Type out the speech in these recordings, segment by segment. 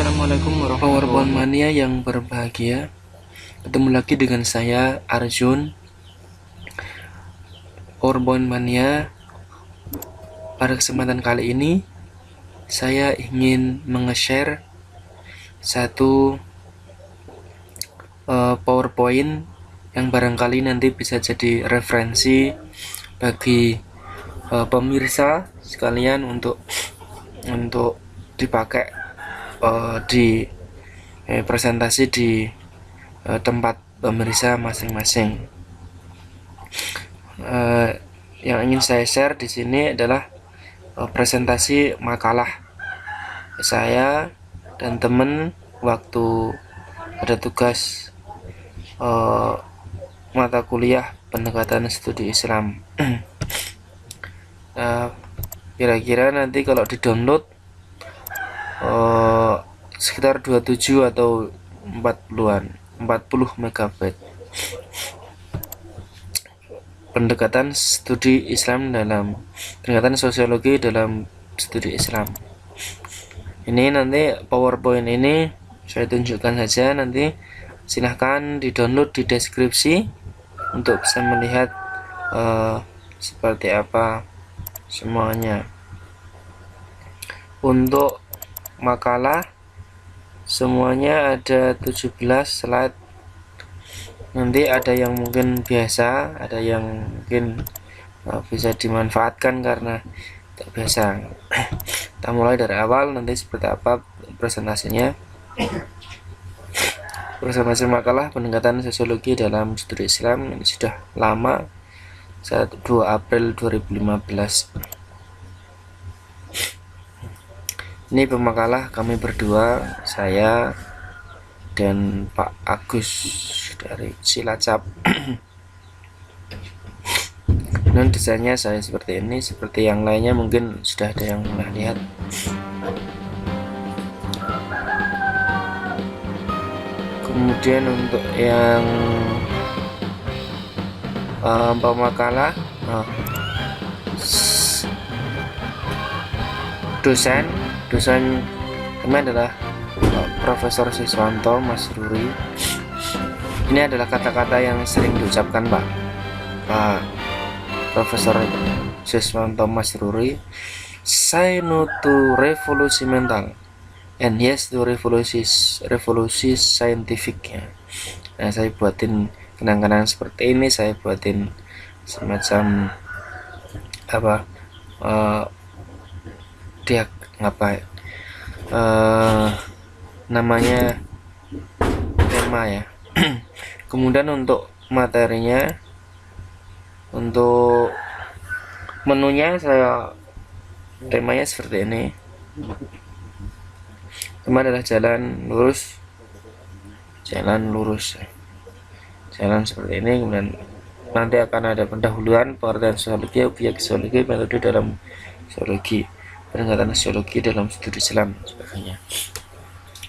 Assalamualaikum warahmatullahi wabarakatuh. Mania yang berbahagia, ketemu lagi dengan saya Arjun. Powerpoint Mania. Pada kesempatan kali ini saya ingin menge-share satu PowerPoint yang barangkali nanti bisa jadi referensi bagi pemirsa sekalian untuk dipakai di presentasi di tempat pemirsa masing-masing. Yang ingin saya share di sini adalah presentasi makalah saya dan teman waktu ada tugas mata kuliah pendekatan studi Islam. Kira-kira nanti kalau di-download sekitar 27 atau 40 MB. Pendekatan sosiologi dalam studi Islam. Ini nanti PowerPoint ini saya tunjukkan saja, nanti silahkan di-download di deskripsi untuk bisa melihat seperti apa semuanya. Untuk makalah semuanya ada 17 slide. Nanti ada yang mungkin biasa, ada yang mungkin bisa dimanfaatkan karena tak biasa. Kita mulai dari awal, nanti seperti apa presentasinya. Presentasi makalah pendekatan sosiologi dalam studi Islam ini sudah lama, 2 April 2015. Ini pemakalah kami berdua, saya dan Pak Agus dari Cilacap. Dan desainnya saya seperti ini, seperti yang lainnya mungkin sudah ada yang pernah lihat. Kemudian untuk yang pemakalah dosen kami adalah Profesor Siswanto Masruri. Ini adalah kata-kata yang sering diucapkan Pak Profesor Siswanto Masruri. Say no to revolusi mental and yes to revolusi scientific ya. Nah, saya buatin kenang-kenangan seperti ini, saya buatin semacam namanya tema ya. Kemudian untuk materinya, untuk menunya temanya seperti ini. Tema adalah jalan seperti ini. Kemudian nanti akan ada pendahuluan, pengertian sosiologi, objek sosiologi, metode dalam sosiologi, pendekatan sosiologi dalam studi Islam, sebagainya.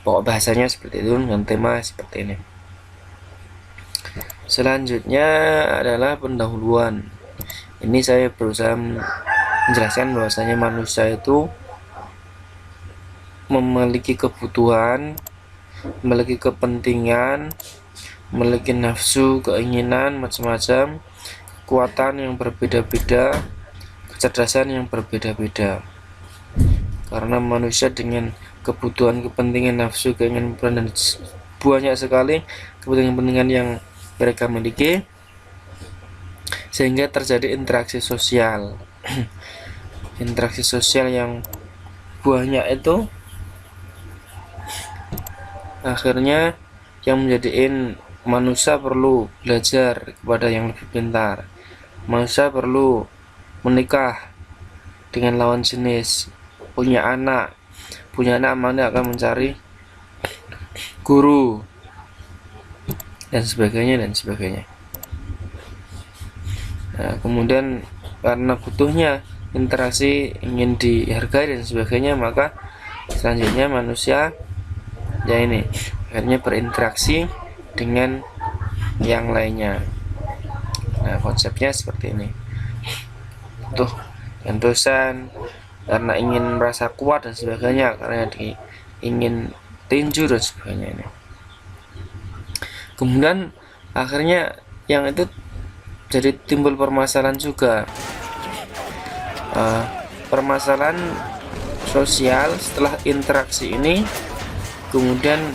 Pokok bahasanya seperti itu dengan tema seperti ini. Selanjutnya adalah pendahuluan. Ini saya berusaha menjelaskan bahwasanya manusia itu memiliki kebutuhan, memiliki kepentingan, memiliki nafsu, keinginan macam-macam, kekuatan yang berbeda-beda, kecerdasan yang berbeda-beda. Karena manusia dengan kebutuhan, kepentingan, nafsu, keinginan, dan banyak sekali kepentingan-kepentingan yang mereka miliki, sehingga terjadi interaksi sosial. Interaksi sosial yang banyak itu akhirnya yang menjadikan manusia perlu belajar kepada yang lebih pintar. Manusia perlu menikah dengan lawan jenis, punya anak mana akan mencari guru dan sebagainya. Nah, kemudian karena butuhnya interaksi, ingin dihargai dan sebagainya, maka selanjutnya manusia akhirnya berinteraksi dengan yang lainnya. Nah, konsepnya seperti ini. Dan dosen karena ingin merasa kuat dan sebagainya, karena ingin tinju dan sebagainya ini. Kemudian akhirnya yang itu jadi timbul permasalahan juga, permasalahan sosial setelah interaksi ini. Kemudian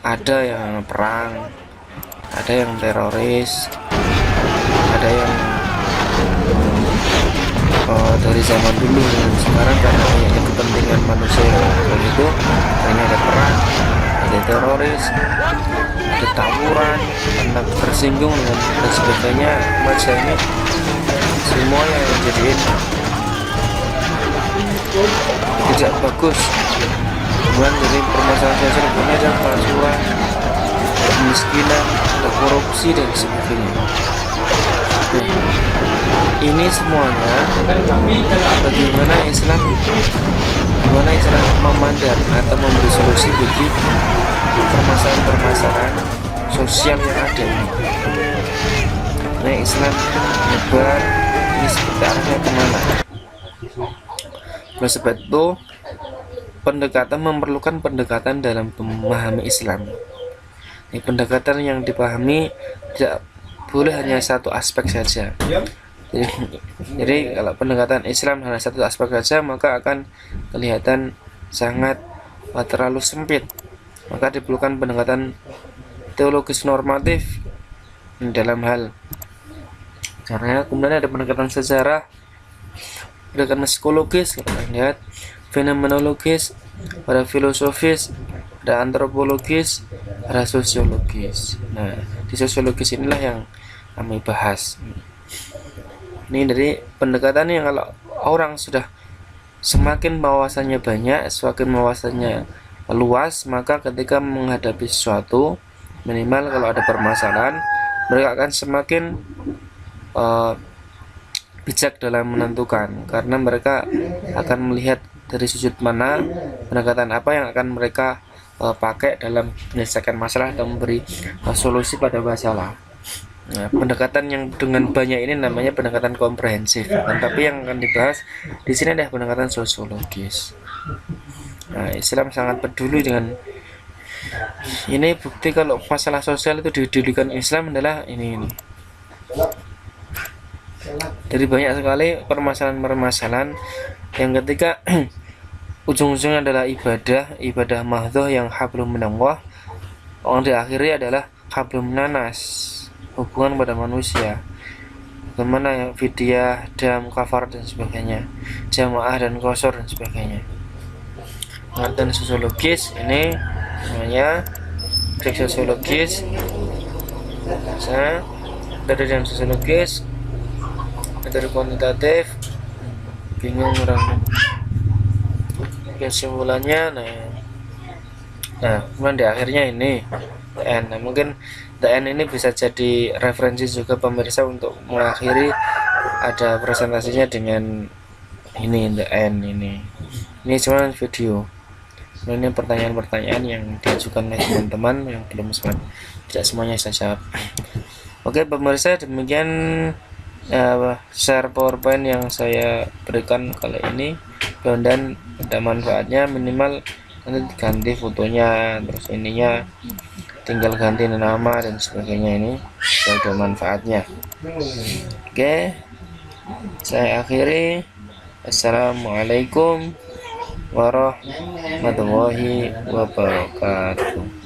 ada yang perang, ada yang teroris, ada yang dari zaman dulu dan sekarang karena banyaknya kepentingan manusia dan itu hanya ada perang, ada teroris, ada tawuran karena tersinggung dan sebagainya. Macam ini semua yang menjadiin tidak bagus. Kemudian jadi permasalahan sosial ini ada pengasuhan, kemiskinan, ada korupsi dan sebagainya. Ini semuanya bagaimana Islam memandang atau memberi solusi bagi permasalahan-permasalahan sosial yang ada ini. Nah, Islam menyebar ini seperti arahnya kemana? Oleh sebab itu pendekatan memerlukan pendekatan dalam memahami Islam. Ini pendekatan yang dipahami tidak boleh hanya satu aspek saja. Jadi kalau pendekatan Islam hanya satu aspek saja, maka akan kelihatan sangat terlalu sempit. Maka diperlukan pendekatan teologis normatif dalam hal caranya. Kemudian ada pendekatan sejarah, pendekatan psikologis, kita lihat fenomenologis, ada filosofis, ada antropologis, ada sosiologis. Nah, di sosiologis inilah yang kami bahas. Ini dari pendekatan yang kalau orang sudah semakin wawasannya banyak, semakin wawasannya luas, maka ketika menghadapi sesuatu, minimal kalau ada permasalahan, mereka akan semakin bijak dalam menentukan, karena mereka akan melihat dari sudut mana pendekatan apa yang akan mereka pakai dalam menyelesaikan masalah atau memberi solusi pada masalah. Nah, pendekatan yang dengan banyak ini namanya pendekatan komprehensif. Tapi yang akan dibahas di sini adalah pendekatan sosiologis. Nah, Islam sangat peduli dengan ini. Bukti kalau masalah sosial itu didudukan Islam adalah ini. Dari banyak sekali permasalahan-permasalahan yang ketika ujung-ujungnya adalah ibadah mahdhah yang hablum minallah, yang diakhiri adalah hablum nanas, hubungan pada manusia, bagaimana yang fidyah, dam, kafar dan sebagainya, jamaah dan qasar dan sebagainya. Pengertian sosiologis ini namanya trik sosiologis. Dari dalam sosiologis, dari kuantitatif, bingung orang kesimpulannya. Nah, kemudian di akhirnya ini TN. Nah, mungkin TN ini bisa jadi referensi juga pemirsa untuk mengakhiri ada presentasinya dengan ini TN ini. Ini cuma video. Nah, ini pertanyaan-pertanyaan yang diajukan oleh teman-teman yang belum sempat, tidak semuanya saya jawab. Oke pemirsa, demikian share PowerPoint yang saya berikan kali ini. Dan ada manfaatnya, minimal nanti ganti fotonya, terus ininya tinggal ganti nama dan sebagainya. Ini ada manfaatnya. Oke, saya akhiri. Assalamualaikum warahmatullahi wabarakatuh.